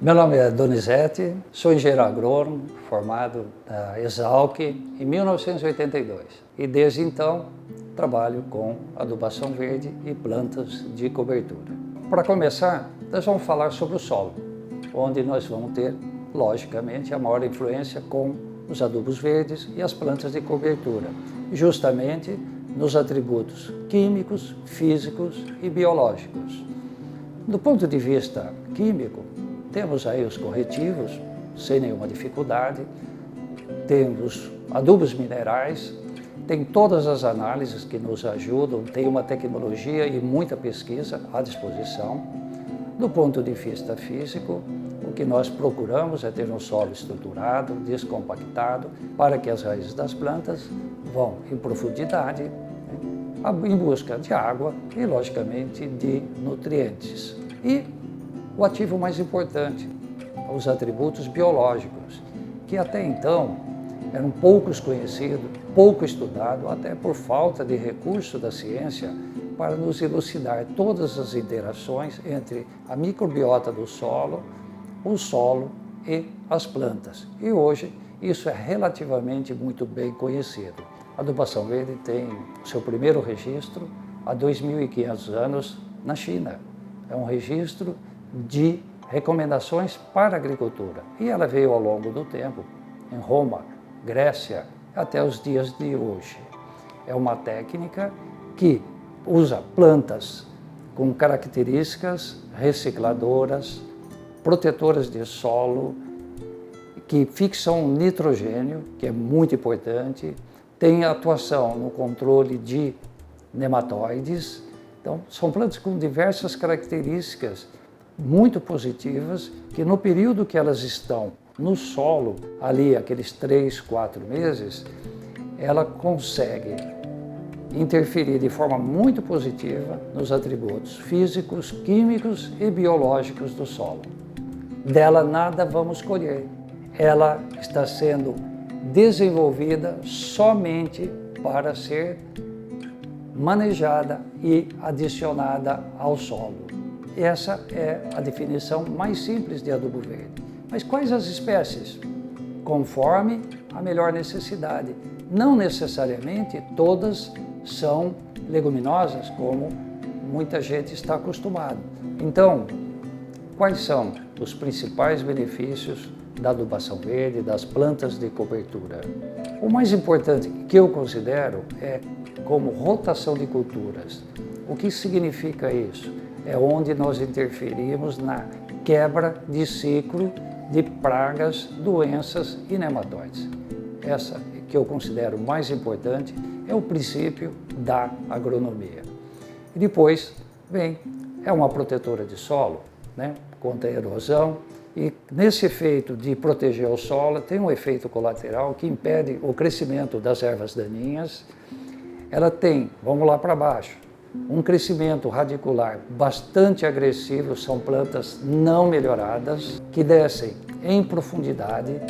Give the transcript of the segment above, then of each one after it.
Meu nome é Donizete, sou engenheiro agrônomo, formado da Exalc em 1982 e desde então trabalho com adubação verde e plantas de cobertura. Para começar, nós vamos falar sobre o solo, onde nós vamos ter, logicamente, a maior influência com os adubos verdes e as plantas de cobertura, justamente nos atributos químicos, físicos e biológicos. Do ponto de vista químico, temos aí os corretivos, sem nenhuma dificuldade, temos adubos minerais, tem todas as análises que nos ajudam, tem uma tecnologia e muita pesquisa à disposição. Do ponto de vista físico, o que nós procuramos é ter um solo estruturado, descompactado, para que as raízes das plantas vão em profundidade, em busca de água e, logicamente, de nutrientes. E o ativo mais importante, os atributos biológicos, que até então eram poucos conhecidos, pouco estudados, até por falta de recurso da ciência para nos elucidar todas as interações entre a microbiota do solo, o solo e as plantas. E hoje isso é relativamente muito bem conhecido. A adubação verde tem seu primeiro registro há 2.500 anos na China. É um registro de recomendações para a agricultura. E ela veio ao longo do tempo, em Roma, Grécia, até os dias de hoje. É uma técnica que usa plantas com características recicladoras, protetoras de solo, que fixam nitrogênio, que é muito importante, tem atuação no controle de nematóides. Então, são plantas com diversas características muito positivas, que no período que elas estão no solo, ali aqueles 3, 4 meses, ela consegue interferir de forma muito positiva nos atributos físicos, químicos e biológicos do solo. Dela nada vamos colher. Ela está sendo desenvolvida somente para ser manejada e adicionada ao solo. Essa é a definição mais simples de adubo verde. Mas quais as espécies? Conforme a melhor necessidade. Não necessariamente todas são leguminosas, como muita gente está acostumado. Então, quais são os principais benefícios da adubação verde, das plantas de cobertura? O mais importante que eu considero é como rotação de culturas. O que significa isso? É onde nós interferimos na quebra de ciclo de pragas, doenças e nematóides. Essa que eu considero mais importante é o princípio da agronomia. E depois, bem, é uma protetora de solo, né, contra a erosão, e nesse efeito de proteger o solo tem um efeito colateral que impede o crescimento das ervas daninhas. Ela tem, vamos lá para baixo, um crescimento radicular bastante agressivo, são plantas não melhoradas, que descem em profundidade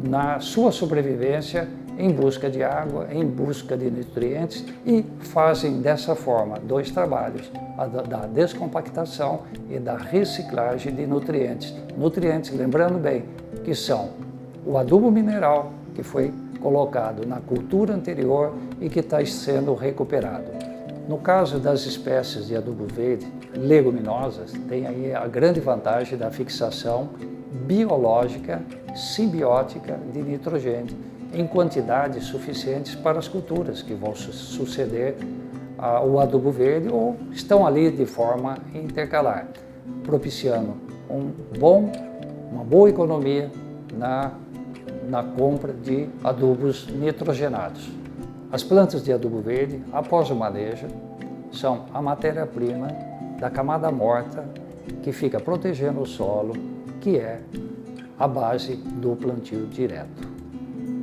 na sua sobrevivência em busca de água, em busca de nutrientes e fazem dessa forma dois trabalhos, da descompactação e da reciclagem de nutrientes. Nutrientes, lembrando bem, que são o adubo mineral que foi colocado na cultura anterior e que está sendo recuperado. No caso das espécies de adubo verde leguminosas, tem aí a grande vantagem da fixação biológica, simbiótica de nitrogênio, em quantidades suficientes para as culturas que vão suceder ao adubo verde ou estão ali de forma intercalar, propiciando uma boa economia na compra de adubos nitrogenados. As plantas de adubo verde, após o manejo, são a matéria-prima da camada morta que fica protegendo o solo, que é a base do plantio direto.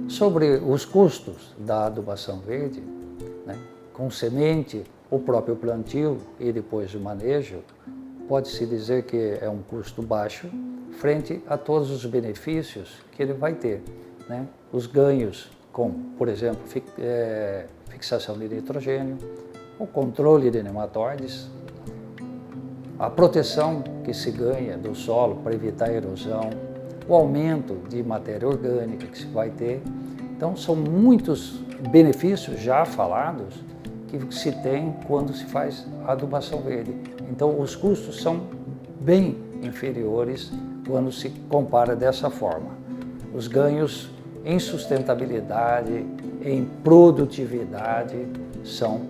Sobre os custos da adubação verde, né, com semente, o próprio plantio e depois o manejo, pode-se dizer que é um custo baixo frente a todos os benefícios que ele vai ter, né? Os ganhos com, por exemplo, fixação de nitrogênio, o controle de nematóides, a proteção que se ganha do solo para evitar a erosão, o aumento de matéria orgânica que se vai ter. Então, são muitos benefícios já falados que se tem quando se faz adubação verde. Então, os custos são bem inferiores quando se compara dessa forma. Os ganhos em sustentabilidade, em produtividade, são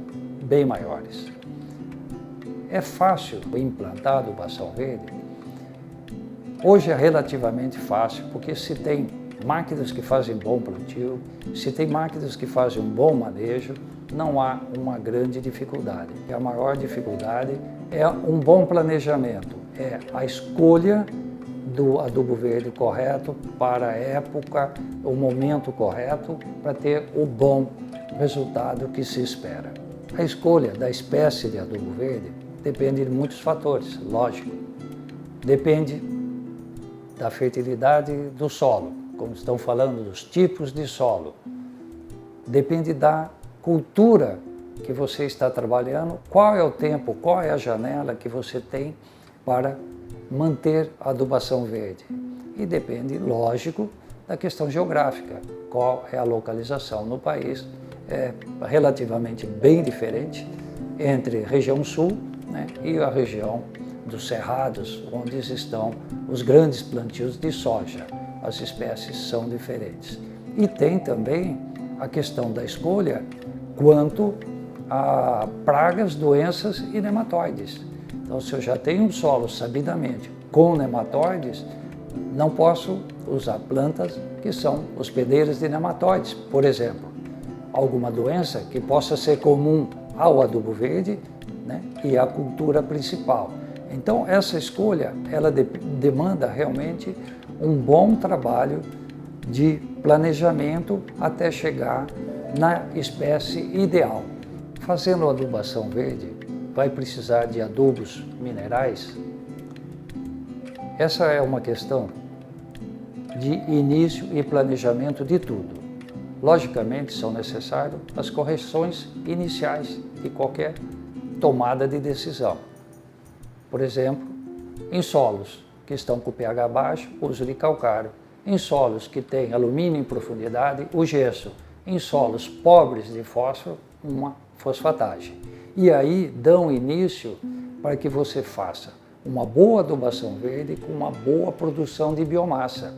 bem maiores. É fácil implantar a adubação verde? Hoje é relativamente fácil, porque se tem máquinas que fazem bom plantio, se tem máquinas que fazem um bom manejo, não há uma grande dificuldade. A maior dificuldade é um bom planejamento, é a escolha do adubo verde correto para a época, o momento correto para ter o bom resultado que se espera. A escolha da espécie de adubo verde depende de muitos fatores, lógico. Depende da fertilidade do solo, como estão falando dos tipos de solo. Depende da cultura que você está trabalhando, qual é o tempo, qual é a janela que você tem para manter a adubação verde. E depende, lógico, da questão geográfica, qual é a localização no país. É relativamente bem diferente entre região sul, né, e a região dos cerrados, onde estão os grandes plantios de soja. As espécies são diferentes. E tem também a questão da escolha quanto a pragas, doenças e nematóides. Então, se eu já tenho um solo sabidamente com nematóides, não posso usar plantas que são hospedeiras de nematóides, por exemplo. Alguma doença que possa ser comum ao adubo verde, né, e à cultura principal. Então, essa escolha, ela demanda realmente um bom trabalho de planejamento até chegar na espécie ideal. Fazendo adubação verde, vai precisar de adubos minerais? Essa é uma questão de início e planejamento de tudo. Logicamente, são necessárias as correções iniciais de qualquer tomada de decisão. Por exemplo, em solos que estão com pH baixo, uso de calcário. Em solos que têm alumínio em profundidade, o gesso. Em solos pobres de fósforo, uma fosfatagem. E aí dão início para que você faça uma boa adubação verde com uma boa produção de biomassa.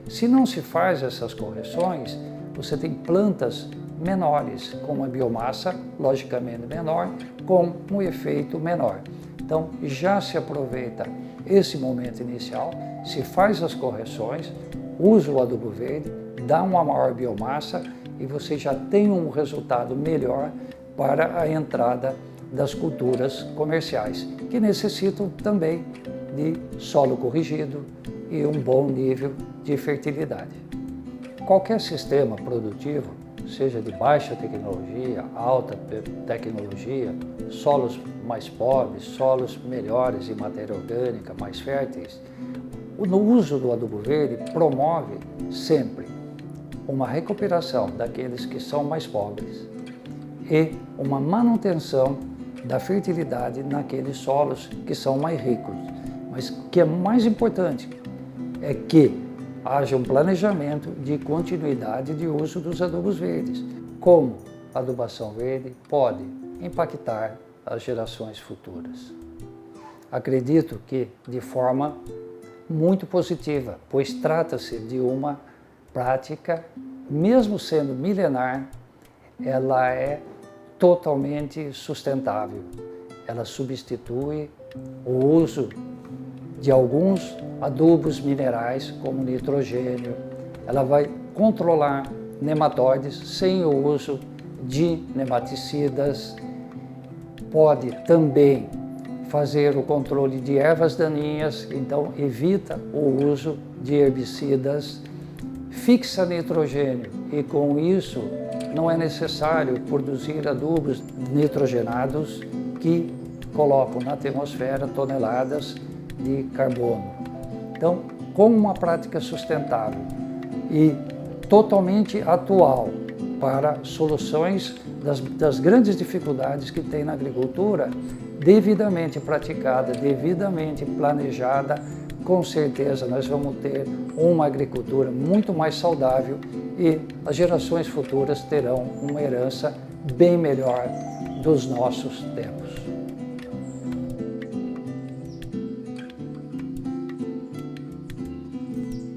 Se não se faz essas correções, você tem plantas menores, com uma biomassa logicamente menor, com um efeito menor. Então, já se aproveita esse momento inicial, se faz as correções, usa o adubo verde, dá uma maior biomassa e você já tem um resultado melhor para a entrada das culturas comerciais, que necessitam também de solo corrigido e um bom nível de fertilidade. Qualquer sistema produtivo, seja de baixa tecnologia, alta tecnologia, solos mais pobres, solos melhores em matéria orgânica, mais férteis, no uso do adubo verde promove sempre uma recuperação daqueles que são mais pobres e uma manutenção da fertilidade naqueles solos que são mais ricos. Mas o que é mais importante é que haja um planejamento de continuidade de uso dos adubos verdes. Como a adubação verde pode impactar as gerações futuras? Acredito que de forma muito positiva, pois trata-se de uma prática, mesmo sendo milenar, ela é totalmente sustentável. Ela substitui o uso de alguns adubos minerais, como nitrogênio. Ela vai controlar nematóides sem o uso de nematicidas. Pode também fazer o controle de ervas daninhas, então evita o uso de herbicidas, fixa nitrogênio e com isso não é necessário produzir adubos nitrogenados que colocam na atmosfera toneladas de carbono. Então, com uma prática sustentável e totalmente atual para soluções das grandes dificuldades que tem na agricultura, devidamente praticada, devidamente planejada, com certeza nós vamos ter uma agricultura muito mais saudável e as gerações futuras terão uma herança bem melhor dos nossos tempos.